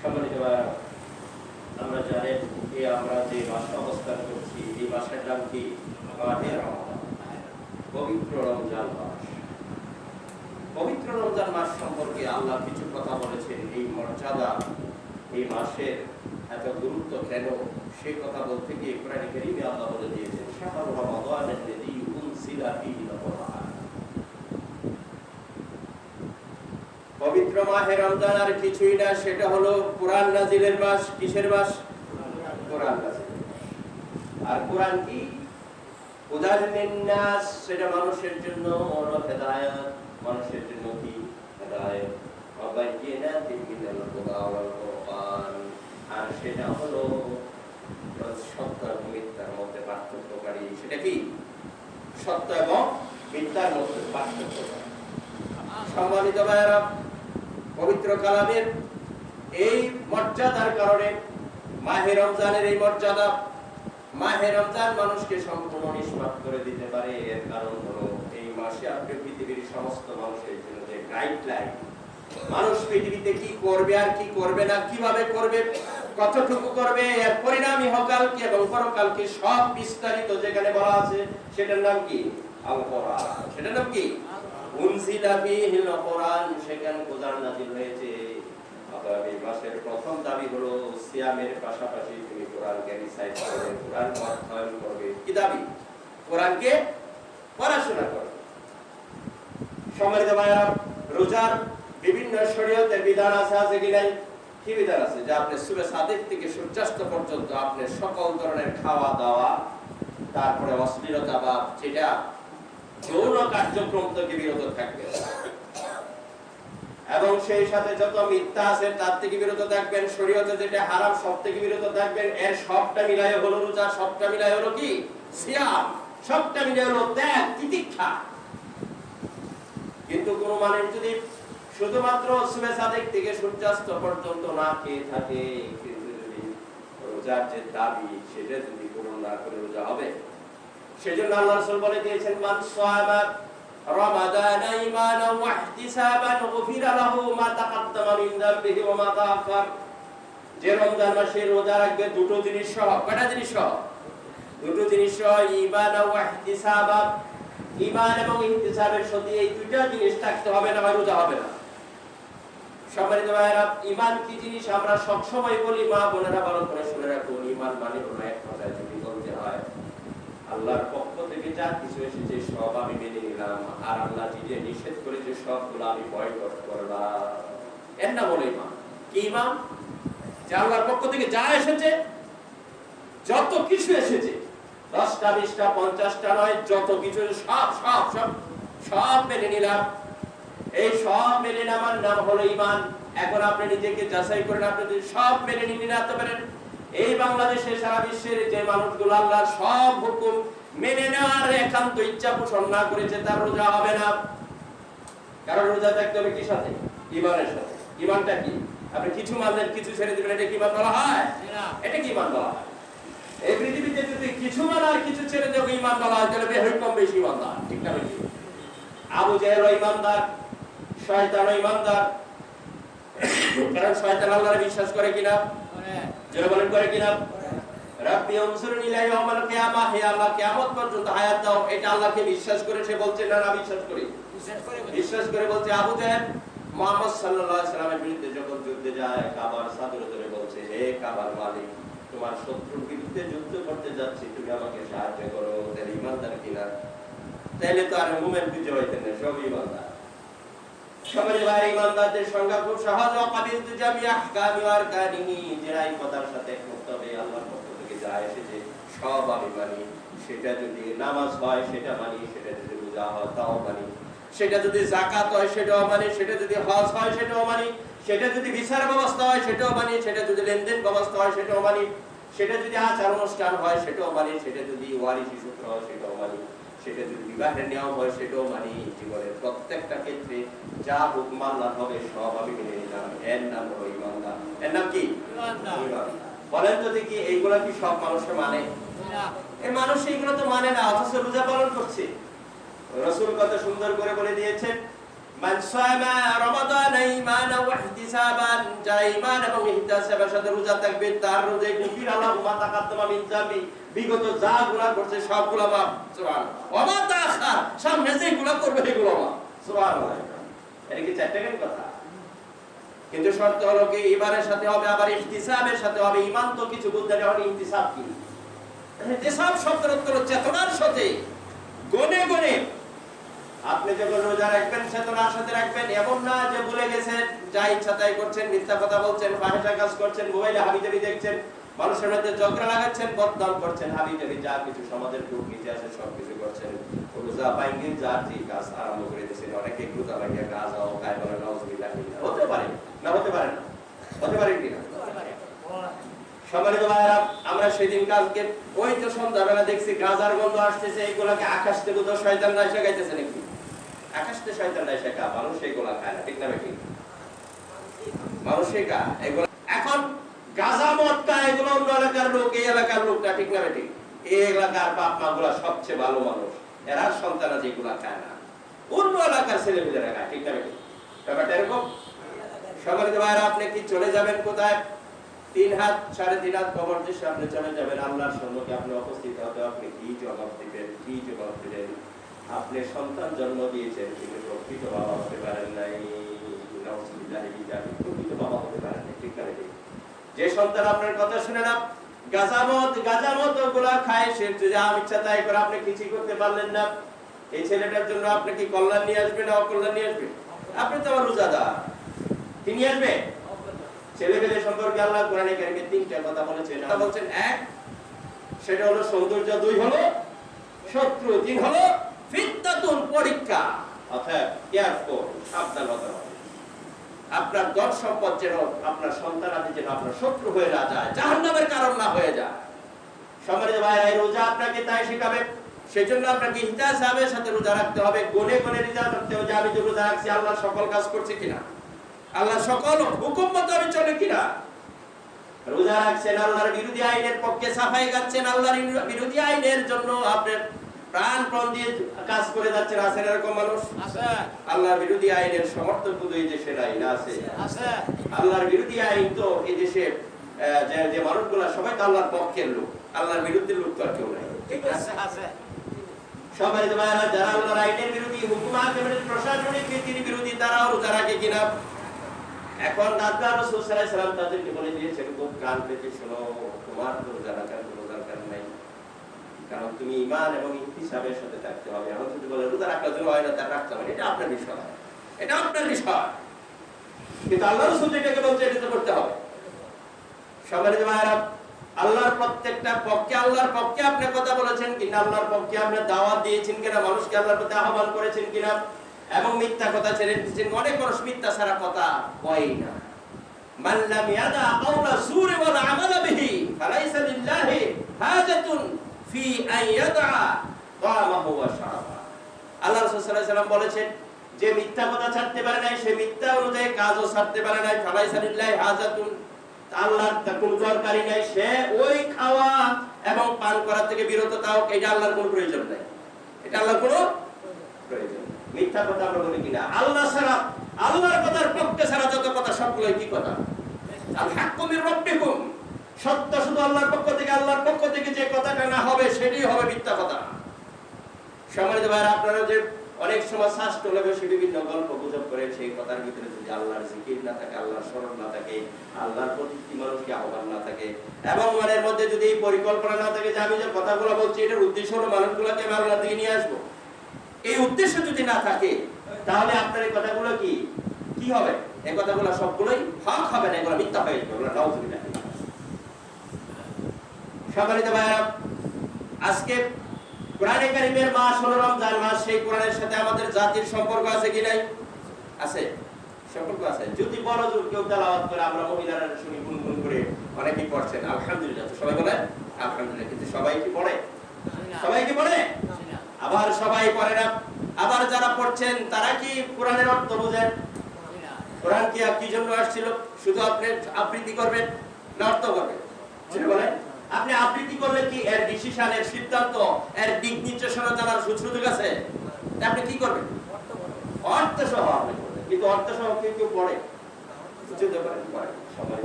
সম্মানিত ভাইরা, আমরা জানেন আমরা যে মাসে অবস্থান করছি এই মাসের নাম কি? মাহে রমজান, পবিত্র রমজান মাস। পবিত্র রমজান মাস সম্পর্কে আল্লাহ কিছু কথা বলেছেন। এই মর্যাদা, এই মাসের এত গুরুত্ব কেন, সে কথা বলতে গিয়ে কোরআনে কারীমে আল্লাহ বলে দিয়েছেন, শাহরু রমাদানাল্লাযী উনজিলা ফীহিল কুরআন। পবিত্র মাহে রমজান আর কিছুই না, সেটা হলো কোরআন নাজিলের মাস। কিসের মাস? কোরআন নাজিলের। আর কোরআন কি? হুদাল লিন-নাস, সেটা মানুষের জন্য হেদায়েত। মানুষের জন্য কি? হেদায়েত। ওয়া বায়্যিনাতিন মিনাল হুদা ওয়াল কুরআন, আর সেটা হলো সত্য এবং মিথ্যার মধ্যে পার্থক্যকারী। সেটা কি? সত্য এবং মিথ্যার মধ্যে পার্থক্যকারী। সম্মানিত ভাইরা, পবিত্র কালামের এই মর্যাদার কারণে, মাহে রমজানের এই মর্যাদা, মাহে রমজান মানুষকে সম্পূর্ণ নিষ্পাপ করে দিতে পারে। এর কারণ হলো এই মাসে আপনি পৃথিবীর সমস্ত মানুষের জন্য যে গাইডলাইন, মানুষ পৃথিবীতে কি করবে আর কি করবে না, কিভাবে করবে, কতটুকু করবে, এর পরিণাম ইহকাল কি এবং পরকাল কি, সব বিস্তারিত যেখানে বলা আছে, সেটার নাম কি? আল কোরআন। সেটার নাম কি? উনজিলা ফীহিল কুরআন। সেখানে কোরআন নাযিল হয়েছে। এই মাসের প্রথম দাবি হলো সিয়ামের পাশাপাশি তুমি কোরআনকে রিসাইট করবে, কোরআন অধ্যয়ন করবে। কি দাবি? কোরআনকে পড়াশোনা করবে। সম্মানিত ভাইরা, রোজার বিভিন্ন শরীয়তের বিধান আছে কি নাই? কি বিধান আছে? যে আপনি সুবহ সাদিক থেকে সূর্যাস্ত পর্যন্ত আপনি সকল ধরনের খাওয়া দাওয়া, তারপরে অশ্লীলতা বা যেটা যৌন কার্যক্রম থেকে বিরত থাকবেন, এবং সেই সাথে যত মিথ্যা আছে তার থেকে বিরত থাকবেন। শরীয়তে যেটা হারাম সব থেকে বিরত থাকবেন। এর সবটা মিলায় হলো রোজা, সবটা মিলায় হলো কি? সিয়াম, সবটা মিলায় হলো ত্যাগ, তিতিক্ষা। কিন্তু কোন মানুষ যদি শুধুমাত্র সুবহ সাদিক থেকে সূর্যাস্ত পর্যন্ত না খেয়ে থাকে, কিন্তু যদি রোজার যে দাবি সেটা যদি পূরণ না করে রোজা হবে? সেজন্য আল্লাহ রাসূল বলে দিয়েছেন, মান সামা রমাদানা ঈমানান ওয়া ইহতিসাবান গুফিরা লাহু মা তাকাদ্দামা মিন যামবিহি ওয়া মা তাআখার। যে রমজান মাসে রোজা রাখবে দুটো জিনিস সহ। কয়টা জিনিস সহ? দুটো জিনিস সহ। ঈমান ওয়া ইহতিসাবা, ঈমান এবং ইহতিসাবের সাথে এই দুইটা জিনিস থাকতে হবে, না রোজা হবে না। সম্মানিত ভাইরা, ঈমান কি জিনিস আমরা সব সময় বলি, মা বোনেরা ভালো করে শুনে রাখুন। ঈমান মানে হলো এক কথায় যদি বলতে হয়, আল্লাহর পক্ষ থেকে যা কিছু এসেছে সব আমি মেনে নিলাম, আর আল্লাহ যে নিষেধ করেছে সবগুলো আমি বয়কট করলাম। এর নাম হলো ঈমান। কি ঈমান? যে আল্লাহর পক্ষ থেকে যা এসেছে, যত কিছু এসেছে, 10টা 20টা 50টা নয়, যত কিছু সব সব সব সব মেনে নিলাম। এই সব মেনে নেওয়ার নাম হলো ঈমান। এখন আপনি নিজেকে যাচাই করেন, আপনি যদি সব মেনে নিতে পারেন, এই বাংলাদেশে সারা বিশ্বের যে মানুষগুলো আল্লাহর সব হুকুম মেনে নেওয়ার একান্ত ইচ্ছা পোষণ না করেছে, তার রোজা হবে না। কারণ রোজা থাকতে হবে কি সাথে? ঈমানের সাথে। ঈমানটা কি? আপনি কিছু মানলেন, কিছু ছেড়ে দিবেন, এটা কি ঈমান বলা হয়? এটা কি ঈমান বলা হয়? এই পৃথিবীতে যদি কিছু মান আর কিছু ছেড়ে দেওয়া ঈমান বলা হয়, তাহলে বেশি কম বেশি ঈমানদার। ঠিক না? বেশি আবু জেহেল ঈমানদার, শয়তান ঈমানদার। কারণ শয়তান আল্লাহরে বিশ্বাস করে কিনা? যারা বলেন করে কিনা? রাব্বি আনসুরনি ইলা ইয়াউমিল কিয়ামাহ, হে আল্লাহ কিয়ামত পর্যন্ত হায়াত দাও। এটা আল্লাহকে বিশ্বাস করে সে বলছে, না না বিশ্বাস করি, বিশ্বাস করে বলছে। আবু জেহেল মুহাম্মদ সাল্লাল্লাহু আলাইহি সাল্লামের বিরুদ্ধে যখন যুদ্ধে যায়, কাবার চাদর ধরে বলছে, হে কাবার মালিক, তোমার শত্রুর বিরুদ্ধে যুদ্ধ করতে যাচ্ছি, তুমি আমাকে সাহায্য করো। তাহলে ঈমানদার কিনা? তাহলে তো আর মুমিন বিজয় হইতেন না, সব ঈমানদার। সবাই ভাই, ঈমানদারদের সংজ্ঞা খুব সহজ। ওয়াকাবিলতু জামিআ আহকামি ওয়া আরকানিহি, যারা এই কথার সাথে একমত হবে আল্লাহর পক্ষ থেকে যা এসেছে সব আমি মানি। সেটা যদি নামাজ হয় সেটা মানি, সেটা যদি রোজা হয় তাও মানি, সেটা যদি যাকাত হয় সেটাও মানি, সেটা যদি হজ হয় সেটাও মানি, সেটা যদি বিচার ব্যবস্থা হয় সেটাও মানি, সেটা যদি লেনদেন ব্যবস্থা হয় সেটাও মানি, সেটা যদি আচার অনুষ্ঠান হয় সেটাও মানি, সেটা যদি ওয়ারিসি সূত্র হয় সেটাও মানি, সেটা যদি বিবাহের নিয়ম হয় সেটাও মানি। জীবনের প্রত্যেকটা ক্ষেত্রে যা হুকুম আল্লাহর হবে সব আমি মেনে নিলাম। এর নাম হলো ঈমানদার। এর নাম কি? ঈমান। বলেন তো দেখি, এইগুলা কি সব মানুষে মানে? না, এই মানুষ এইগুলো তো মানে না, অথচ রোজা পালন করছে। রাসূল কত সুন্দর করে বলে দিয়েছেন, মান সামা রমাদান ঈমানান ওয়া ইহতিসাবান, যারা ঈমান এবং ইহতিসাবের সাথে রোজা থাকবে তার রোজায় গুফির আল্লাহু মা তাকাদ্দামা মিন যামবি, বিগত যা গুনাহ করছে সবগুলো মাফ। সুবহানাল্লাহ। ওয়া মা তাআখার, সামনে যে গুনাহ করবে এগুলো মাফ। সুবহানাল্লাহ। এটা কি চারটার কথা? কিন্তু শর্ত হলো কি ঈমানের সাথে হবে, আবার ইহতিসাবের সাথে হবে। ঈমান তো কিছু বুঝতে হবে, ইহতিসাব কি? ইহতিসাব শব্দের অর্থ হলো চেতনার সাথে, গনে গনে আপনি যখন রোজা রাখবেন চেতনার সাথে রাখবেন। এমন না যে ভুলে গেছেন, যা ইচ্ছা তাই করছেন, মিথ্যা কথা বলছেন, ফাহিশা কাজ করছেন, মোবাইলে হাবিজাবি দেখছেন, মানুষের মধ্যে ঝগড়া লাগাচ্ছেন, বদনাম করছেন, হাবিজাবি যা কিছু সমাজের দুর্নীতি আছে সবকিছু করছেন। রোজা ভাঙ্গি যার যে কাজ আরম্ভ করে দিয়েছেন, অনেকে রোজা ভাঙ্গিয়া কাজ খায় বলে নাউজুবিল্লাহ। হতে পারে না, হতে পারে না, হতে পারে কিনা? সম্মানিত ভাইরা, আমরা সেদিন কালকে ওই তো সন্ধ্যাবেলা দেখছি গাজার গন্ধ আসতেছে, এইগুলাকে আকাশ থেকে তো শয়তানরা এসে গাইতেছে নাকি? আকাশ থেকে শয়তানরা এসে খায়, মানুষ এইগুলা খায় না, ঠিক না বেটি? মানুষ খায় এগুলা। এখন গাজা মদ খায় এগুলো অন্য এলাকার লোক, এই এলাকার লোক না, ঠিক না বেটি? এই এলাকার বাপ মা গুলা সবচেয়ে ভালো মানুষ, এরা সন্তানরা যেগুলা খায় না, অন্য এলাকার ছেলেমেয়েরা খায়, ঠিক না বেটি? ব্যাপারটা এরকম। সম্মানিত ভাইরা, আপনি কি চলে যাবেন কোথায়? 3 হাত 3.5 হাত কবর দিয়ে আপনি চলে যাবেন আল্লাহর সম্মুখে। আপনি উপস্থিত হতে, আপনি কি জবাব দিবেন? কি জবাব দিবেন? আপনি সন্তান জন্ম দিয়েছেন কিন্তু প্রকৃত বাবা হতে পারেন নাই। নাউজুবিল্লাহ, প্রকৃত বাবা হতে পারেন নাই, ঠিক না? যে সন্তান আপনার কথা শুনে না, গাজামত ওগুলা খায়, সে যা ইচ্ছা তাই করে, আপনি কিছুই করতে পারলেন না, এই ছেলেটার জন্য আপনি কি কল্যাণ নিয়ে আসবেন না অকল্যাণ নিয়ে আসবেন? আপনি তো আমার রোজাদার, কি নিয়ে আসবে? ছেলেমেয়ে সম্পর্কে আল্লাহ কোরআনে কারিমে 3টা কথা বলেছেন। বলছেন 1 সেটা হলো সৌন্দর্য, 2 হলো শত্রু, 3 হলো ফিতনাতুন পরীক্ষা, অর্থাৎ কেয়ারফুল, সাবধান হতে হবে। আপনার ধন সম্পদ যেন আপনার সন্তানাদি যেন আপনার শত্রু হয়ে না যায়, জাহান্নামের কারণ না হয়ে যায়। সম্মানিত ভাইরা, এই রোজা আপনাকে তাই শেখাবে। সেজন্য আপনাকে ইহতিসাবের সাথে রোজা রাখতে হবে, গনে গনে রোজা রাখতে হবে যে আমি যে রোজা রাখছি আল্লাহর সকল কাজ করছি কিনা, আল্লাহ সকল হুকুম মতো আমি চলে কিনা। রোজা রাখছেন, আল্লাহর বিরোধী আইনের পক্ষে সাফাই গাচ্ছেন, আল্লাহর বিরোধী আইনের জন্য আপনি প্রাণ দিয়ে কাজ করে যাচ্ছেন, আছেন এরকম মানুষ? আল্লাহর বিরোধী আইনের সমর্থক কিন্তু এই দেশের আইন আছে। আল্লাহর বিরোধী আইন তো এই দেশে যে মানুষগুলো সবাই তো আল্লাহর পক্ষের লোক, আল্লাহর বিরুদ্ধে লোক তো আর কেউ নাই, ঠিক আছে? সবাই যারা আল্লাহর আইনের বিরোধী, হুকুমাত প্রশাসনিক নীতির বিরোধী, তারাও রোজা রাখে কিনা। এখন রাসূল সাল্লাল্লাহু আলাইহি সাল্লাম তাদেরকে বলে দিয়েছেন, খুব কান পেতে শোনো, তোমার রোজা রাখার কোনো দরকার নাই, কারণ তুমি ঈমান এবং ইহতিসাবের সাথে থাকতে হবে। এখন যদি বলে রোজা রাখলে তুমি হয় না, তা রাখতে হবে, এটা আপনার বিষয়, এটা আপনার বিষয়, কিন্তু আল্লাহ রাসূল যেটাকে বলছে এটা তো করতে হবে। সম্মানিত ভাইরা, আল্লাহর প্রত্যেকটা পক্ষে, আল্লাহর পক্ষে আপনি কথা বলেছেন কিনা, আল্লাহর পক্ষে আপনি দাওয়াত দিয়েছেন কিনা, মানুষকে আল্লাহর প্রতি আহ্বান করেছেন কিনা, এবং মিথ্যা কথা ছেড়ে দিয়েছেন। অনেক মানুষ মিথ্যা ছাড়া কথা কয় না। মান লাম ইয়াদা কাওলা যুর ওয়াল আমাল বিহি ফালাইসা লিল্লাহি হাজাতুন ফি আন ইয়াদা তামাহু ওয়া শারাবা। আল্লাহ রাসূল সাল্লাল্লাহু আলাইহি ওয়াসাল্লাম বলেছেন, যে মিথ্যা কথা ছাড়তে পারে না, সে মিথ্যা অনুযায়ী কাজও ছাড়তে পারে না। ফালাইসা লিল্লাহি হাজাতুন, আল্লাহর কোনো দরকারই নাই, সে ওই খাওয়া এবং পান করা থেকে বিরত থাক, এটা আল্লাহর কোনো প্রয়োজন নাই, এটা আল্লাহর কোনো প্রয়োজন। মিথ্যা কথা আমরা বলি কিনা? আল্লাহ ছাড়া, আল্লাহর কথার পক্ষে ছাড়া যত কথা সবগুলোই কি কথা? আল হাক্কু মির রাব্বিকুম, সত্য শুধু আল্লাহর পক্ষ থেকে, আল্লাহর পক্ষ থেকে যে কথাটা না হবে সেটাই হবে মিথ্যা কথা। সম্মানিত ভাইরা, আপনারা যে অনেক সময় শাস্ত্র লাগে সে বিভিন্ন গল্প গুজব করে, সেই কথার ভিতরে যদি আল্লাহর জিকির না থাকে, আল্লাহর স্মরণ না থাকে, আল্লাহর প্রতি মানুষকে আহ্বান না থাকে, এবং মনের মধ্যে যদি এই পরিকল্পনা না থাকে যে আমি যে কথাগুলো বলছি এটার উদ্দেশ্য হলো মানুষগুলোকে আমি আল্লাহর দিকে নিয়ে আসবো, এই উদ্দেশ্য যদি না থাকে, তাহলে আপনার এই কথাগুলো কি হবে? এই কথাগুলো সবগুলোই হক হবে না, এগুলো মিথ্যা হয়ে যাবে। নাউজুবিল্লাহ। সম্মানিত ভাইরা, আজকে কোরআনে কারীমের মাস হলো রমজান মাস। সেই কোরআনের সাথে আমাদের জাতির সম্পর্ক আছে কি নাই? আছে, সম্পর্ক আছে। যদি বড় জোর কেউ তেলাওয়াত করে, আমরা মহিলারা শুনি গুনগুন করে, অনেকেই পড়ছেন আলহামদুলিল্লাহ, তো সবাই বলে আলহামদুলিল্লাহ, কিন্তু সবাই কি পড়ে? সবাই কি পড়ে? আবার সবাই পড়ে না। আবার যারা পড়ছেন তারা কি কোরআনের অর্থ বোঝেন? কোরআন কি জন্য আসছিল? শুধু আপনি আবৃত্তি করবেন না অর্থ করবেন? সেটা বলেন। আপনি আবৃত্তি করলে কি এর ডিসিশন, এর সিদ্ধান্ত, এর দিক নির্দেশনা জানার সুযোগ আছে? আপনি কি করবেন? অর্থ সহ আপনি করবেন, কিন্তু অর্থ সহ কেউ পড়ে বুঝতে পারেন পড়ে সবাই।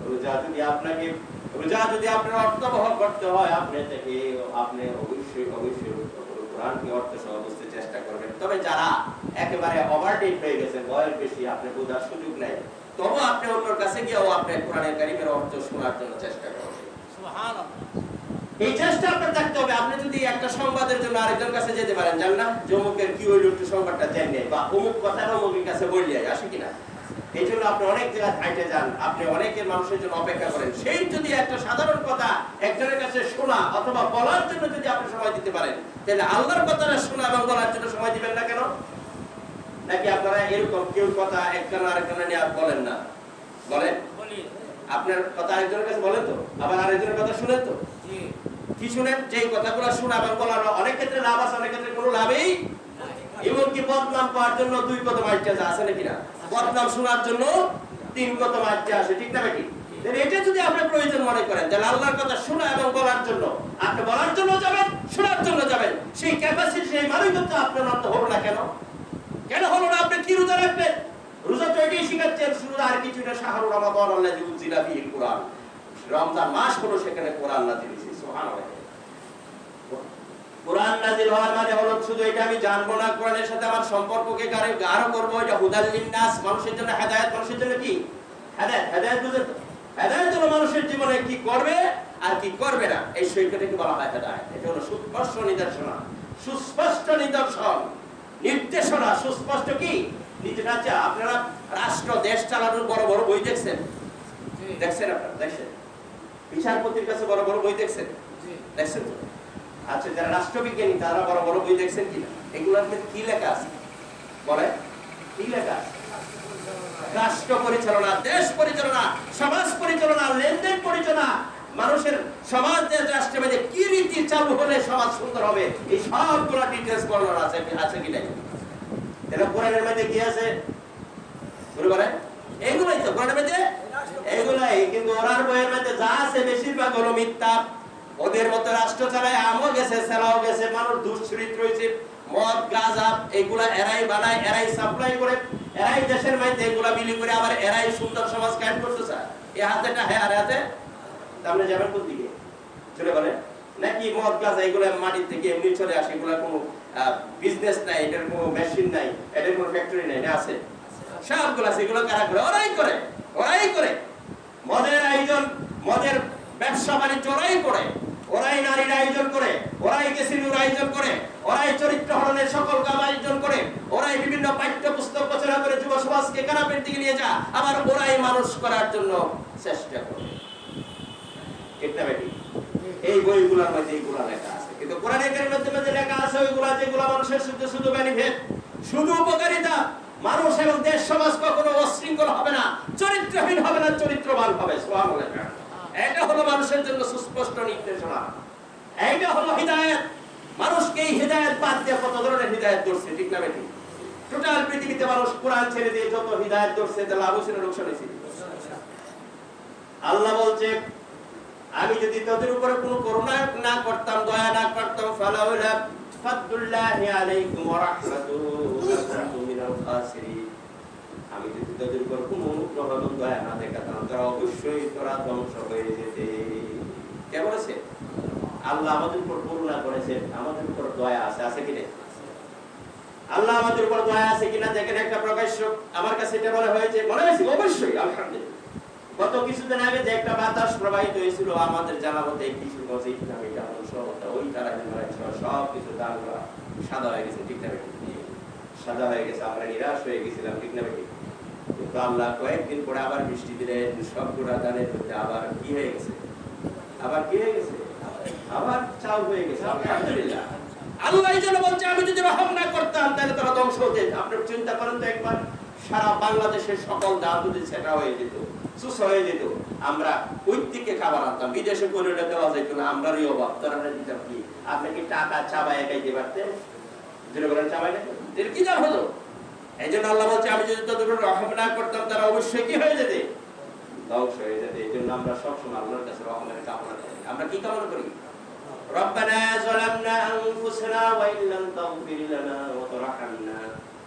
রোজা যদি আপনাকে যদি আপনার অর্থবহ করতে হয় আপনি অবশ্যই কোরআনকে অর্থ সহ বুঝতে চেষ্টা করবেন। তবে যারা একেবারে ওভারডেট হয়ে গেছে, বয়স বেশি, আপনি বোঝার সুযোগ নেই, তবু আপনি অন্যর কাছে গিয়েও আপনি কোরআনের কারিমের অর্থ শোনার জন্য চেষ্টা করবেন। সুবহানাল্লাহ। এই চেষ্টা আপনার থাকতে হবে। আপনি যদি একটা সংবাদের জন্য আরেকজন কাছে যেতে পারেন, জান না জমুকের কি হইল একটু সংবাদটা জানেন, বা অমুক কথাটা অমুকের কাছে বললে আসে কিনা, এই জন্য আপনি অনেক জায়গায় হাইটে যান, আপনি অনেকের মানুষের জন্য অপেক্ষা করেন। সেই যদি একটা সাধারণ কথা একজনের কাছে শোনা অথবা বলার জন্য যদি আপনি সময় দিতে পারেন, তাহলে আল্লাহর কথাটা শোনা এবং বলার জন্য সময় দিবেন না কেন? নাকি আপনারা এরকম কেউ কথা একজন আরেকজনের নিয়ে বলেন না? বলেন, আপনার কথা আরেকজনের কাছে বলেন তো, আবার আরেকজনের কথা শুনেন তো। কি শুনেন? যে কথাগুলো শোনা এবং বলার অনেক ক্ষেত্রে লাভ আছে, অনেক ক্ষেত্রে কোনো লাভই, এমনকি বদনাম পাওয়ার জন্য 2 কদম আইটা আছে নাকি না, বদনাম শোনার জন্য 3 কদম আইটা আছে, ঠিক না নাকি? এটা যদি আপনি প্রয়োজন মনে করেন, তাহলে আল্লাহর কথা শোনা এবং বলার জন্য আপনি বলার জন্য যাবেন, শোনার জন্য যাবেন, সেই ক্যাপাসিটি, সেই মানবিকতা আপনার মধ্যে হলো না কেন? কেন হলো না? আপনি কি রোজা রাখবেন? রোজা তো এটাই শিখাচ্ছেন, রোজা আর কিছু না, শাহরুর রমাদান আল্লাযী উনজিলা ফীহিল কুরআন, রমজান মাস হলো সেখানে কোরআন নাযিল হয়েছে। সুবহানাল্লাহ। কোরআন নাযিল হওয়ার মানে হলো শুধু এটা আমি জানবো না, কোরআনের সাথে আমার সম্পর্ককে গাঢ় করব, এটা হুদাল লিন্নাস, মানুষের জন্য হেদায়েত, মানুষের জন্য কি হেদায়েত, হেদায়েত বুঝেন তো? হেদায়েত হলো মানুষের জীবনে কি করবে আর কি করবে না, এই বিষয়টাকে বলা হয় হেদায়েত। এটা হলো সুস্পষ্ট নির্দেশনা, সুস্পষ্ট নিদর্শন, নির্দেশনা, সুস্পষ্ট কি নির্দেশনা। আপনারা রাষ্ট্র দেশ চালানোর বড় বড় বই দেখছেন? দেখছেন? আপনারা দেখছেন? বিচারপতির কাছে বড় বড় বই দেখছেন? দেখছেন তো? আচ্ছা, যারা রাষ্ট্রবিজ্ঞানী তারা বড় বড় বই দেখছেন কিনা? এগুলোর মধ্যে কি লেখা আছে বলে? কি লেখা আছে? রাষ্ট্র পরিচালনা, দেশ পরিচালনা, সমাজ পরিচালনা, লেনদেন পরিচালনা, মানুষের সমাজ, দেশ, রাষ্ট্রের মধ্যে কি রীতি চালু হলে সমাজ সুন্দর হবে, এই সবগুলো ডিটেইলস বর্ণনা আছে কি নাই? এটা কোরআনের মধ্যে কি আছে বলে বলে? এগুলাই তো কোরআনের মধ্যে, এগুলাই। কিন্তু ওরার বইয়ের মধ্যে যা আছে বেশিরভাগ হলো মিথ্যা। ওদের মতো রাষ্ট্র চালায়, আমও গেছে, সেলাও গেছে, মানুষ দুশ্চরিত্র হয়েছে, মদ গাঁজা এগুলা এরাই বানায়, এরাই সাপ্লাই করে, এরাই দেশের মধ্যে এগুলা বিলি করে, আবার এরাই সুন্দর সমাজ কায়েম করতে চায়। এ হাতেটা হ্যাঁ আর হাতে আপনি যাবেন কোন দিকে চলে বলে? নাকি মদ গাঁজা এগুলা মাটির থেকে এমনি চলে আসে, এগুলা কোনো বিজনেস নাই, এটার কোনো মেশিন নাই, এটার কোনো ফ্যাক্টরি নাই, না আছে? সবগুলা সেগুলো কারা করে? ওরাই করে, ওরাই করে। মদের আয়োজন, মদের ব্যবসা বাণিজ্য ওরাই করে, ওরাই নারীর আয়োজন করে, ওরাই কেসিনোর আয়োজন করে, ওরাই চরিত্র হরণের সকল কাম আয়োজন করে, ওরাই বিভিন্ন পাঠ্য পুস্তক রচনা করে যুব সমাজকে খারাপের দিকে নিয়ে যায়, আবার ওরাই মানুষ করার জন্য চেষ্টা করে। ঠিক না বেটি? এই বইগুলোর মধ্যে এইগুলা লেখা আছে, কিন্তু কোরআনের মধ্যে লেখা আছে ওইগুলা যেগুলা মানুষের শুধু বেনিফিট, শুধু উপকারিতা। মানুষ এবং দেশ সমাজ কখনো অশৃঙ্খল হবে না, চরিত্রহীন হবে না, চরিত্রবান হবে। সুবহানাল্লাহ। এটা হলো মানুষের জন্য সুস্পষ্ট নির্দেশনা, এইটা হলো হিদায়াত। মানুষকে এই হিদায়াত বাদ দিয়ে কত ধরনের হিদায়াত ধরছে, ঠিক না বেটি? টোটাল পৃথিবীতে মানুষ কোরআন ছেড়ে দিয়ে যত হিদায়াত ধরছে, তা লাভ হয়েছে না লোকসান হয়েছে? আল্লাহ বলছে, আমি যদি তাদের উপরে কোনো করুণা না করতাম, দয়া না করতাম, ফালাউলা ফাদুল্লাহি আলাইকুম ওয়া রাহমাতুহু লাকুনতুম মিনাল খাসিরিন, আমি যদি তাদের উপর কোনো অনুগ্রহ এবং দয়া না দেখাতাম, তারা অবশ্যই তারা ধ্বংস হয়ে যেতে। কে বলেছে? আল্লাহ আমাদের উপর করুণা করেছেন, আমাদের উপর দয়া আছে, আছে কি না? আল্লাহ আমাদের উপর দয়া আছে কিনা দেখেন। একটা প্রকাশ্য আমার কাছে এটা বলা হয়েছে, মনে হয়েছে অবশ্যই আলহামদুলিল্লাহ। গত কিছুদিন আগে যে একটা বাতাস প্রবাহিত হয়েছিল আমাদের জানা মতে কিশোরগঞ্জে, ওই তারা সব কিছু দানগুলা সাদা হয়ে গেছে, ঠিক না বেটি? সাদা হয়ে গেছে, আমরা নিরাশ হয়ে গেছিলাম, ঠিক না বেটি? কিন্তু আল্লাহ কয়েকদিন পরে আবার বৃষ্টি দিলেন, সবগুলা দানের মধ্যে আবার কি হয়ে গেছে, আবার কি হয়ে গেছে, আবার চাল হয়ে গেছে, আলহামদুলিল্লাহ। আল্লাহ এই জন্য বলছে, আমি যদি রহম না করতাম তাহলে তারা ধ্বংস হতে। আপনার চিন্তা করেন তো একবার, সারা বাংলাদেশের সকল দাম যদি সেটা হয়ে যেত, সুস্থ হয়ে যেত, আমরা ওই দিকে খাবার আনতাম, বিদেশে করে দেওয়া যেত না, আমরারই অভাব, তারা দিতাম কি? আপনি কি টাকা চাবাই খাইতে পারতেন? যেটা বলেন চাবাই খাইতেন, কি দাম হতো? এই জন্য আল্লাহ বলছে, আমি যদি তাদের রহম না করতাম তারা অবশ্যই কি হয়ে যেতে, ধ্বংস হয়ে যেতে। এই জন্য আমরা সবসময় আল্লাহর কাছে রহমের কামনা করি। আমরা কি কামনা করি? রব্বানা যালামনা আনফুসানা ওয়া ইল্লাম তাগফির লানা ওয়া তারহামনা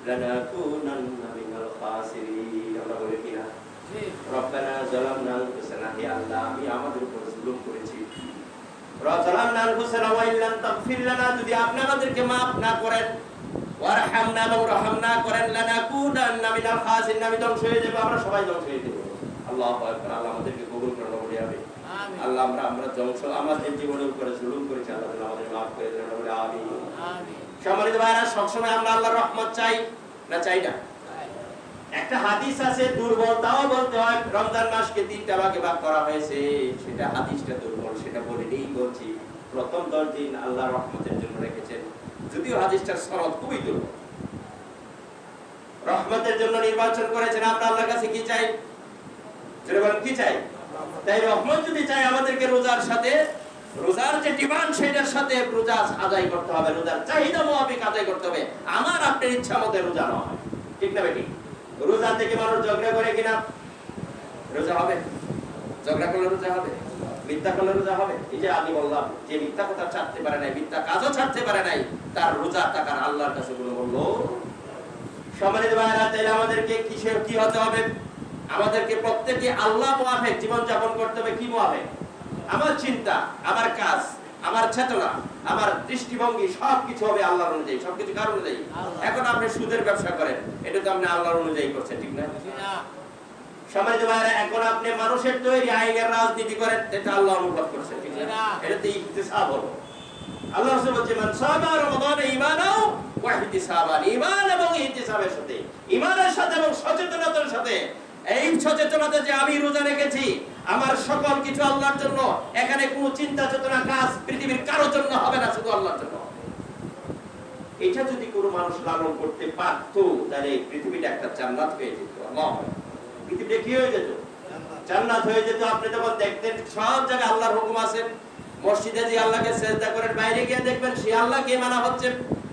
লানাকুনান্না মিনাল খাসিরিন। আমরা বলি কিনা রব্বানা যালামনা আনফুসানা, হে আল্লাহ আমি আমাদের উপর জুলুম করেছি। যালামনা আনফুসানা ওয়া ইল্লাম তাগফির লানা, যদি আপনি আমাদেরকে maaf না করেন, ওয়ারহামনা এবং রহম না করেন, লানাকুনান্না মিনাল খাসিরিন, আমি ধ্বংস হয়ে যাব, আমরা সবাই ধ্বংস হয়ে যাব। আল্লাহু আকবার। আল্লাহ আমাদেরকে কবুল করুন, বলি আমিন। আমিন। আল্লাহ আমরা ধ্বংস আমাদের জীবনের উপরে জুলুম করেছি, আল্লাহ আমাদের maaf করে দেন, বলি আমিন। আমিন। সম্মানিত ভাইরা, সবসময় আমরা আল্লাহর রহমত চাই না চাই না? একটা হাদিস আছে দুর্বল, তাও বলতে হয়। রমজান মাসকে তিনটা ভাগে ভাগ করা হয়েছে, সেটা হাদিসটা দুর্বল, সেটা বলিনি বলছি। প্রথম 10 দিন আল্লাহর রহমতের জন্য রেখেছেন, যদিও হাদিসটার সনদ খুবই দুর্বল। রহমতের জন্য নির্বাচন করেছেন। আমরা আল্লাহর কাছে কি চাই? যেটা বলেন কি চাই? তাই রহমত যদি চাই, আমাদেরকে রোজার সাথে, রোজার যে ডিমান্ড সেটার সাথে রোজা আদায় করতে হবে, রোজার চাহিদা মোতাবেক আদায় করতে হবে। আমার আপনার ইচ্ছা মতে রোজা নয়, ঠিক না বেটি? রোজা থেকে মানুষ ঝগড়া করে কিনা রোজা হবে? ঝগড়া করলে রোজা হবে? মিথ্যা করলে রোজা হবে? এই যে আমি বললাম, যে মিথ্যা কথা ছাড়তে পারে নাই, মিথ্যা কাজও ছাড়তে পারে নাই, তার রোজা টাকার আল্লাহর কাছে কোনো মূল্য। সম্মানিত ভাইরা, তাহলে আমাদেরকে কিসের কি হতে হবে? আমাদেরকে প্রত্যেককে আল্লাহ মুআফিক জীবন যাপন করতে হবে। কি মুআফিক? আমার চিন্তা, আমার কাজ, আমার চেতনা, আমার দৃষ্টিভঙ্গি সবকিছু হবে আল্লাহর অনুযায়ী, সবকিছু কার অনুযায়ী? এখন আপনি সুদের ব্যবসা করেন, এটা তো আপনি আল্লাহর অনুযায়ী করছেন, ঠিক না? সম্মানিত ভাইরা, এখন আপনি মানুষের তৈরি আইনের রাজনীতি করেন, এটা আল্লাহ অনুভব করছেন, ঠিক না? এটা তো ইহতিসাব হলো। আল্লাহ রাসূল বলেছেন, মান সামা রমাদান ঈমানাও ওয়া ইহতিসাবান, ঈমান এবং ইহতিসাবের সাথে, ঈমানের সাথে এবং সচেতনতার সাথে। এই সচেতনতা যে আমি রোজা রেখেছি, আমার সকল কিছু আল্লাহর জন্য, এখানে কোনো চিন্তা চেতনা কাজ পৃথিবীর কারোর জন্য হবে না, শুধু আল্লাহর জন্য। এটা যদি কোনো মানুষ লালন করতে পারত, তাহলে পৃথিবীটা একটা জান্নাত হয়ে যেত। আল্লাহ, পৃথিবীটা কি হয়ে যেত? জান্নাত হয়ে যেত। আপনি যখন দেখতেন সব জায়গায় আল্লাহর হুকুম আছে, মসজিদে যে আল্লাহকে সিজদা করেন, বাইরে গিয়ে দেখবেন সে আল্লাহকে মানা হচ্ছে,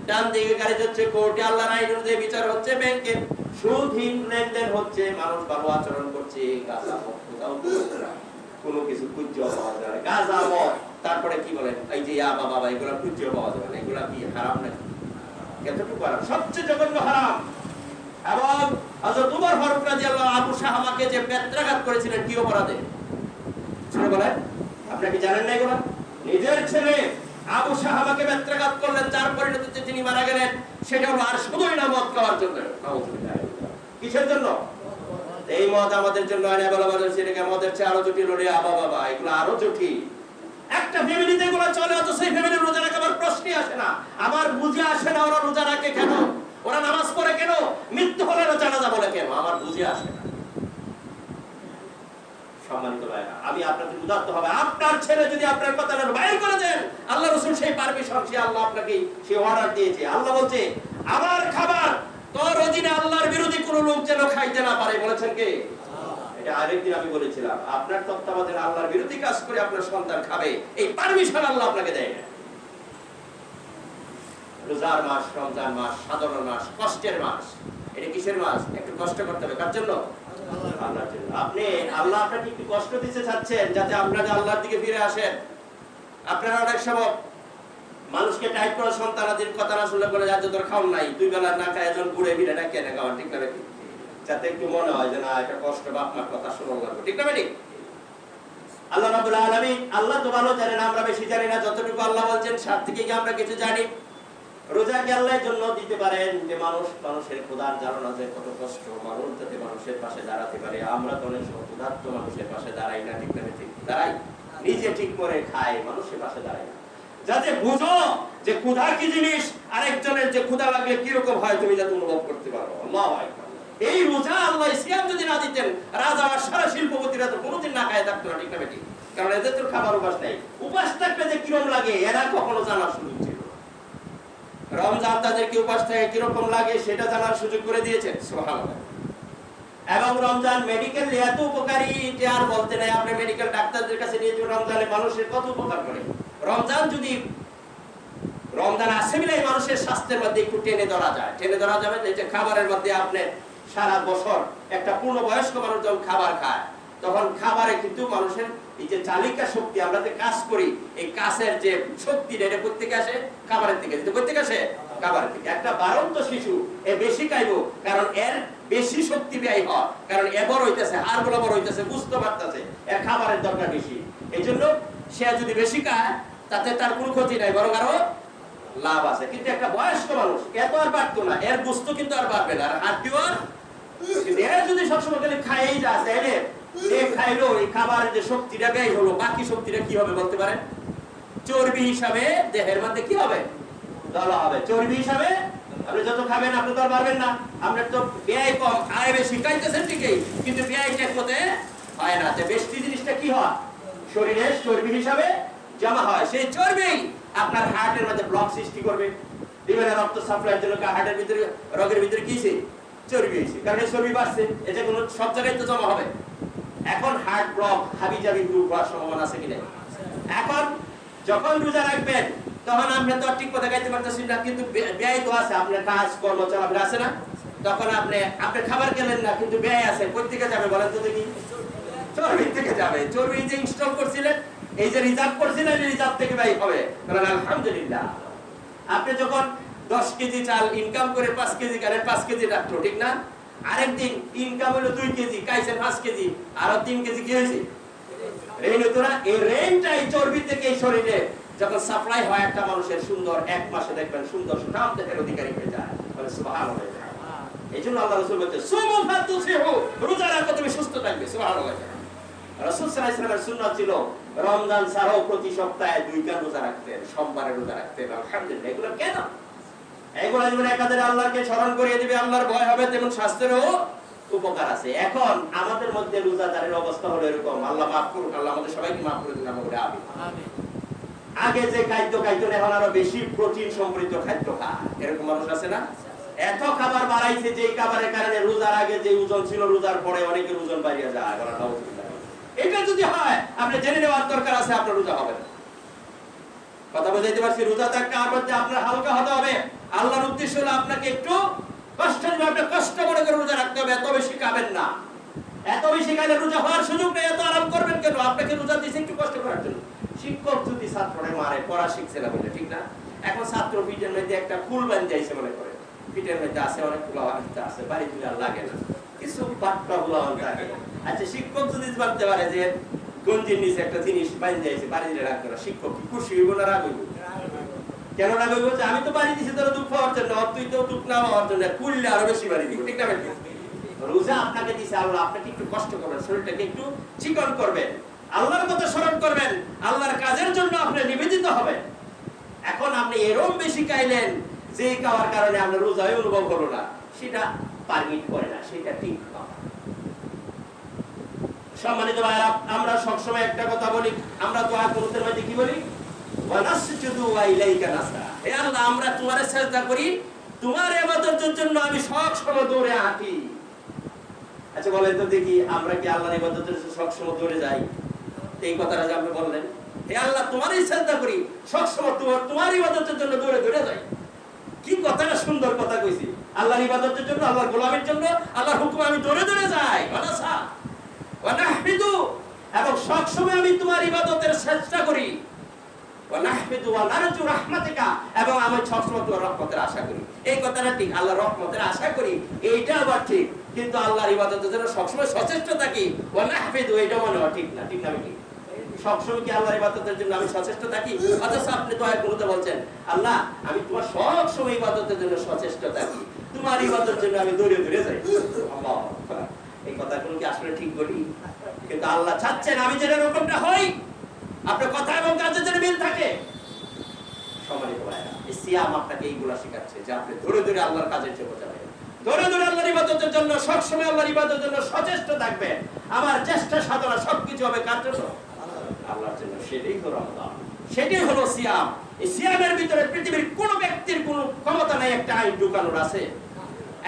ডান দিকে গাড়ি যাচ্ছে, কোর্টে আল্লাহর আইন অনুযায়ী বিচার হচ্ছে, ব্যাংকে সুদহীন লেনদেন হচ্ছে, মানুষ ভালো আচরণ করছে, গাঁজা মদ কোনো কিছু পূজ্য পাওয়া যায়, গাঁজা মদ, তারপরে কি বলেন এই যে ইয়াবা বাবা, এগুলা পূজ্য পাওয়া যাবে না, এগুলা কি হারাম নাকি? কতটুকু হারাম? সবচেয়ে জঘন্য হারাম। এবং হযরত ওমর ফারুক রাদিয়াল্লাহু আনহু আবু শাহমাকে যে বেত্রাঘাত করেছিলেন, কি অপরাধে? শুনে বলেন, আপনি কি জানেন না এগুলা? নিজের ছেলে আবু শাহমাকে বেত্রাঘাত করলেন, যার পরিণতিতে তিনি মারা গেলেন। সেটা হলো আর শুধুই না মদ খাওয়ার জন্য। কিসের জন্য? এই মদ আমাদের জন্য আইনা বলা বলে, সেটাকে মদের চেয়ে আরো জটিল হলে আবা বাবা, এগুলো আরো জটিল। একটা ফ্যামিলিতে এগুলো চলে, অত সেই ফ্যামিলির রোজা রাখা আমার প্রশ্নই আসে না। আমার বুঝে আসে না ওরা রোজা রাখে কেন, ওরা নামাজ পড়ে কেন, মৃত্যু হলে জানাজা বলে কেন, আমার বুঝে আসে না। সম্মানিত ভাইরা, আমি আপনাদের উদাত্ত হবে, আপনার ছেলে যদি আপনার কথা বাইর করে দেন, আল্লাহ রাসূল সেই পারমিশন, সে আল্লাহ আপনাকে সেই অর্ডার দিয়েছে। আল্লাহ বলছে, আমার খাবার তোর অধীনে আল্লাহর বিরোধী কোন লোক যেন খাইতে না পারে। বলেছেন কে? এটা আরেকদিন আমি বলেছিলাম, আপনার তত্ত্বাবধানে আল্লাহর বিরোধী কাজ করে আপনার সন্তান খাবে, এই পারমিশন আল্লাহ আপনাকে দেয় না। রোজার মাস, রমজান মাস, সাধারণ মাস, কষ্টের মাস। এটা কিসের মাস? একটু কষ্ট করতে হবে, কার জন্য? আল্লাহর জন্য। আপনি আল্লাহ আপনাকে একটু কষ্ট দিতে চাচ্ছেন, যাতে আপনারা আল্লাহর দিকে ফিরে আসেন। আপনারা অনেক সময় মানুষকে টাইপ করে সন্তানাদের কথা না শুনলে বলে, যাতে তোর খাওন নাই, দুই বেলা না খায় একজন ঘুরে ফিরে না কেনে খাওয়া, ঠিক না বেটি? যাতে একটু মনে হয় যে না, এটা কষ্ট, বাপ মার কথা শোনা লাগবে, ঠিক না বেটি? আল্লাহ রাব্বুল আলামিন, আল্লাহ তো ভালো জানেন, আমরা বেশি জানি না। যতটুকু আল্লাহ বলছেন সার থেকে কি আমরা কিছু জানি। রোজা কি আল্লাহর জন্য দিতে পারেন, যে মানুষের ক্ষুধার জ্বালানো যে কত কষ্ট, মানুষ যাতে মানুষের পাশে দাঁড়াতে পারে। আমরা তো অনেক সময় ক্ষুধার্ত মানুষের পাশে দাঁড়াই না, ঠিক না বেটি? দাঁড়াই, নিজে ঠিক করে খায়, মানুষের পাশে দাঁড়াই না। যাতে বুঝো যে ক্ষুধা কি জিনিস, আরেকজনের যে ক্ষুধা লাগলে কিরকম হয়, তুমি যাতে অনুভব করতে পারো। আল্লাহু আকবার। এই রোজা আল্লাহ সিয়াম যদি না দিতেন, রাজা আর সারা শিল্পপতিরা তো কোনোদিন না খায় থাকতো না, ঠিক না বেটি? কারণ এদের তো খাবার উপাস নেই। উপাস থাকলে যে কিরকম লাগে এরা কখনো জানার সুযোগ ছিল। রমজান তাদেরকে উপাস থেকে কিরকম লাগে সেটা জানার সুযোগ করে দিয়েছে, সুবহানাল্লাহ। এবং রমজান মেডিকেল এত উপকারী যে আর বলতে নাই। আপনি মেডিকেল ডাক্তারদের কাছে নিয়ে যাবেন, রমজানে মানুষের কত উপকার করে। রমজান যদি রমজান আসে মিলাই মানুষের স্বাস্থ্যের মধ্যে একটু টেনে ধরা যায়, টেনে ধরা যাবে যে খাবারের মধ্যে আপনি সারা বছর একটা পূর্ণবয়স্ক মানুষ যখন খাবার খায়, তখন খাবারে কিন্তু মানুষের এই যে চালিকা শক্তি, আমরা যে কাজ করি, এই কাজের যে শক্তিটা এটা কোথা থেকে আসে? খাবারের থেকে। কোথা থেকে আসে? খাবার থেকে। একটা বাড়ন্ত শিশু এ বেশি খাইবো, কারণ এর বেশি শক্তি ব্যয় হয়, কারণ এ বড় হইতেছে, হাড়গুলো বড় হইতেছে, বুঝতে পারতেছে, এর খাবারের দরকার বেশি। এই জন্য সে যদি বেশি খায় তাতে তার কোনো ক্ষতি নাই, বরং আরো লাভ আছে। কিন্তু একটা বয়স্ক মানুষ এত আর বাড়তো না, এর গোস্ত কিন্তু আর বাড়বে না, আর হাড্ডিও আর, কিন্তু এর যদি সবসময় খালি খাইয়েই যায় তাহলে সে খাইলো, এই খাবারের যে শক্তিটা ব্যয় হলো, বাকি শক্তিটা কি হবে বলতে পারেন? চর্বি হিসাবে দেহের মধ্যে কি হবে? দলা হবে। চর্বি হিসাবে আপনি যত খাবেন আপনি তো আর পারবেন না। আপনার তো ব্যয় কম, আয় বেশি, খাইতেছেন ঠিকই, কিন্তু ব্যয় ঠিক মতে হয় না। বেশি জিনিসটা কি হয়? শরীরে চর্বি হিসাবে জমা হয়। সেই চর্বি আপনার হার্টের মধ্যে ব্লক সৃষ্টি করবে, বিভিন্ন রক্ত সাপ্লাইয়ের জন্য হার্টের ভিতরে, রগের ভিতরে কি হয়েছে? চর্বি হয়েছে, কারণ এই চর্বি বাড়ছে, এটা কোনো সব জায়গায় তো জমা হবে। এখন হার্ট ব্লক, হাবিজাবি রোগ হওয়ার সম্ভাবনা আছে কিনা? এখন যখন রোজা রাখবেন তখন আমরা তো ঠিক কথা খাইতে পারতেছি না, কিন্তু ব্যয় তো আছে, আপনার কাজ কর্ম চলাফেরা আছে না? তখন আপনি খাবার খেলেন না, কিন্তু ব্যয় আছে, কোথা থেকে যাবে বলেন তো দেখি? চর্বি থেকে যাবে। চর্বি যে ইনস্টল করছিলেন, এই যে রিজার্ভ করছিলেন, রিজার্ভ থেকে ব্যয় হবে। কারণ আলহামদুলিল্লাহ আপনি যখন 10 কেজি চাল ইনকাম করে 5 কেজি করেন, 5 কেজি রাখলো, ঠিক না? আরেকদিন ইনকাম হলো 2 কেজি, খাইছেন 5 কেজি, আরো 3 কেজি কি হয়েছে? রেইন হতো না? এই রেইনটাই চর্বি থেকে এই শরীরে যখন সাপ্লাই হয় একটা মানুষের, সুন্দর 1 মাসে দেখবেন সুন্দর সুঠাম দেহের অধিকারী হয়ে যায়। বলে সুবহানাল্লাহ। এইজন্য আল্লাহ রাসূল বলেছেন সুমু ফাতুসিহু, রোজা রাখো তুমি সুস্থ থাকবে। সুবহানাল্লাহ। রাসূল সাল্লাল্লাহু আলাইহি ওয়াসাল্লামের সুন্নাত ছিল রমজান ছাড়াও প্রতি সপ্তাহে 2টা রোজা রাখতেন, সোমবারে রোজা রাখতেন। আলহামদুলিল্লাহ। এগুলো কেন? এগুলো যেমন একাধারে আল্লাহকে স্মরণ করিয়ে দিবে, আল্লাহর ভয় হবে, তেমন স্বাস্থ্যেরও উপকার আছে। এখন আমাদের মধ্যে রোজাদারের অবস্থা হলো এরকম, আল্লাহ মাফ করুন, আল্লাহ আমাদের সবাইকে মাফ করে দিন, আমরা আমিন। আগে যে খাদ্য খাইতেন এখন আরো বেশি প্রোটিন সমৃদ্ধ খাদ্য খায়, এরকম মানুষ আছে না? এত খাবার বাড়াইছে যে খাবারের কারণে রোজার আগে যে ওজন ছিল রোজার পরে অনেকের ওজন বাড়িয়ে যায়। এটা যদি হয় আপনি জেনে নেওয়ার দরকার আছে, আপনার রোজা হবে না। কথা বুঝাইতে পারছি? রোজা থাকতে আপনার হালকা হতে হবে। আল্লাহর উদ্দেশ্য হলো আপনাকে একটু কষ্ট দিবে, আপনি কষ্ট করে রোজা রাখতে হবে, এত বেশি খাবেন না। এত বেশি খাইলে রোজা হওয়ার সুযোগ নেই, এত আরাম করবেন কেন? আপনাকে রোজা দিয়েছে একটু কষ্ট করার জন্য। শিক্ষক যদি ছাত্ররে মারে, পড়া শিখছে না বলে, ঠিক না? এখন ছাত্র পিঠের মধ্যে একটা ফুল বান্ধ যাইছে মনে করে, পিঠের মধ্যে আছে অনেক ফুলা আছে, বাড়ি তুলে আর লাগে না, কিছু বাট্টা ফুলা থাকে। আচ্ছা, শিক্ষক যদি বাঁধতে পারে যে গঞ্জির নিচে একটা জিনিস বান্ধ যাইছে, বাড়ি দিলে রাখবে না, শিক্ষক কি খুশি হইব না রাগ হইব? কেন রাগ হইব? যে আমি তো বাড়ি দিছি তোরা দুঃখ হওয়ার জন্য, তুই তো দুঃখ না হওয়ার জন্য, কুললে আরো বেশি বাড়ি দিব, ঠিক না? রোজা আপনাকে দিছে আল্লাহ, আপনাকে একটু কষ্ট করবেন, শরীরটাকে একটু চিকন করবেন, আল্লাহর কথা স্মরণ করবেন, আল্লাহর কাজের জন্য আপনি নিবেদিত হবেন। এখন আপনি এরকম বেশি খাইলেন যে খাওয়ার কারণে আপনার রোজাই অনুভব হলো না, সেটা পারমিট করে না, সেটা ঠিক না। সম্মানিত ভাইরা, আমরা সবসময় একটা কথা বলি, আমরা দোয়া কুনুতের মধ্যে কি বলি? ওয়ানাসজুদু ওয়া ইলাইকা নাসা। হে আল্লাহ, আমরা তোমারে সিজদা করি, তোমার ইবাদতের জন্য আমি সব সময় দৌড়ে হাঁটি। আচ্ছা বলেন তো দেখি, আমরা কি আল্লাহর ইবাদতের জন্য সব সময় দৌড়ে যাই? এই কথাটা যে আপনি বললেন, হে আল্লাহ তোমারই সিজদা করি, সব সময় তোমার ইবাদতের জন্য দৌড়ে দৌড়ে যাই। কি কথাটা সুন্দর কথা কইছি, আল্লাহর ইবাদতের জন্য, আল্লাহর গোলামের জন্য, আল্লাহর হুকুমে আমি দৌড়ে দৌড়ে যাই। ওয়ানাসা ওয়া নাহমিদু, এবং সব সময় আমি তোমার ইবাদতের চেষ্টা করি। ওয়া নাহমিদু ওয়া নারজু রাহমাতিকা, এবং আমি সব সময় তোমার রহমতের আশা করি। এই কথাটা ঠিক, আল্লাহর রহমতের আশা করি, এইটা আবার ঠিক, কিন্তু আল্লাহর ইবাদতের জন্য সবসময় সচেষ্ট থাকি, ওয়া নাহমিদু, এটা মনে হয় ঠিক না। ঠিক না? ঠিক সবসময় কি আল্লাহর ইবাদতের জন্য আমি সচেষ্ট থাকি? অথচ আপনি দয়া করতে বলছেন, আল্লাহ আমি তোমার সব সময় ইবাদতের জন্য সচেষ্ট থাকি, তোমার ইবাদতের জন্য আমি দৌড়ে দৌড়ে যাই। আল্লাহ, এই কথাগুলো কি আসলে ঠিক বলি? কিন্তু আল্লাহ চাচ্ছেন আমি যেন এরকমটা হই, আপনার কথা এবং কাজের যেন মিল থাকে। সম্মানিত ভাইরা, এই সিয়াম আপনাকে এইগুলা শেখাচ্ছে যে আপনি ধরে ধরে আল্লাহর কাজের জন্য যাবেন, ধরে ধরে আল্লাহর ইবাদতের জন্য, সবসময় আল্লাহর ইবাদতের জন্য সচেষ্ট থাকবেন। আমার চেষ্টা সাধনা সবকিছু হবে কার জন্য? আল্লাহর জন্য। সেটাই হলো রমজান, সেটাই হলো সিয়াম। এই সিয়ামের ভিতরে পৃথিবীর কোন ব্যক্তির কোন ক্ষমতা নাই একটা আইন ঢুকানোর। আছে?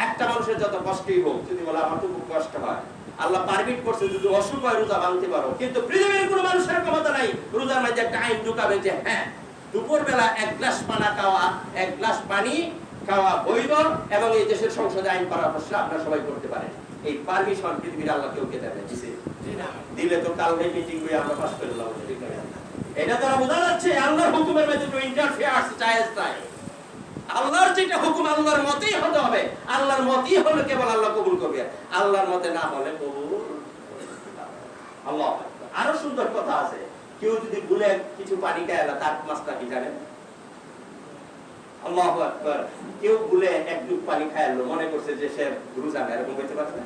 একটা মানুষের যত কষ্টই হোক, যদি বলে আমার তো খুব কষ্ট হয়, আল্লাহ পারমিট করছে যদি অসুখ হয় রোজা ভাঙতে পারো, কিন্তু পৃথিবীর কোন মানুষের ক্ষমতা নাই রোজার মধ্যে একটা আইন ঢুকাবে যে হ্যাঁ দুপুর বেলা 1 গ্লাস পানা খাওয়া, 1 গ্লাস পানি খাওয়া বৈধ, এবং এই দেশের সংসদে আইন করা অবশ্য আপনারা সবাই করতে পারেন। এই পারমিশন পৃথিবীর আল্লাহ কেউ কে দেবে? দিলে তো কাল মিটিং করে আমরা পাস করে দিলাম। এটা তারা বোঝা যাচ্ছে আল্লাহর হুকুমের মধ্যে তো ইন্টারফেয়ার জায়েজ নাই। আল্লাহর যেটা হুকুম আল্লাহর মতেই হতে হবে, আল্লাহর মতই হলে কেবল আল্লাহ কবুল করবে, আল্লাহর মতে না হলে কবুল। আল্লাহ আরো সুন্দর কথা আছে, কেউ যদি ভুলে কিছু পানি খায় তার মাসটা কি জানেন? আল্লাহু আকবার। কেউ ভুলে এক ডুব পানি খাইলো, মনে করছে যে সে রোজা না, এরকম হইতে পারে না?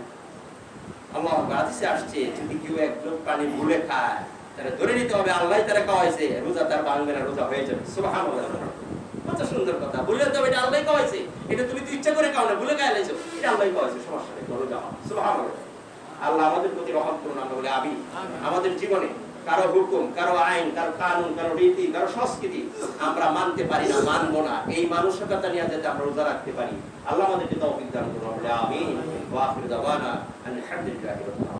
আল্লাহু আকবার। হাদিসে আসছে যদি কেউ এক ডুব পানি ভুলে খায় তাহলে ধরে নিতে হবে আল্লাহই তারা খাওয়াইছে, রোজা তার ভাঙবে না, রোজা হয়ে যাবে। সুবহানাল্লাহ। কত সুন্দর কথা। ভুলে তো এটা আল্লাহই খাওয়াইছে, এটা তুমি তো ইচ্ছা করে খাও না, ভুলে খাই লাইছো, এটা আল্লাহই খাওয়াইছে, সমস্যা নেই, রোজা হয়। সুবহানাল্লাহ। আল্লাহ আমাদের প্রতি রহমত করুন, আমরা বলি আমিন। আমাদের জীবনে কারো হুকুম, কারো আইন, কারো কানুন, কারো রীতি, কারো সংস্কৃতি আমরা মানতে পারি না, মানবো না, এই মানসিকতা নিয়ে যাতে আমরা রোজা রাখতে পারি, আল্লাহ আমাদেরকে তৌফিক দান করুন, আমিন। ওয়া আখিরু দাওয়ানা আলহামদুলিল্লাহি রাব্বিল আলামিন।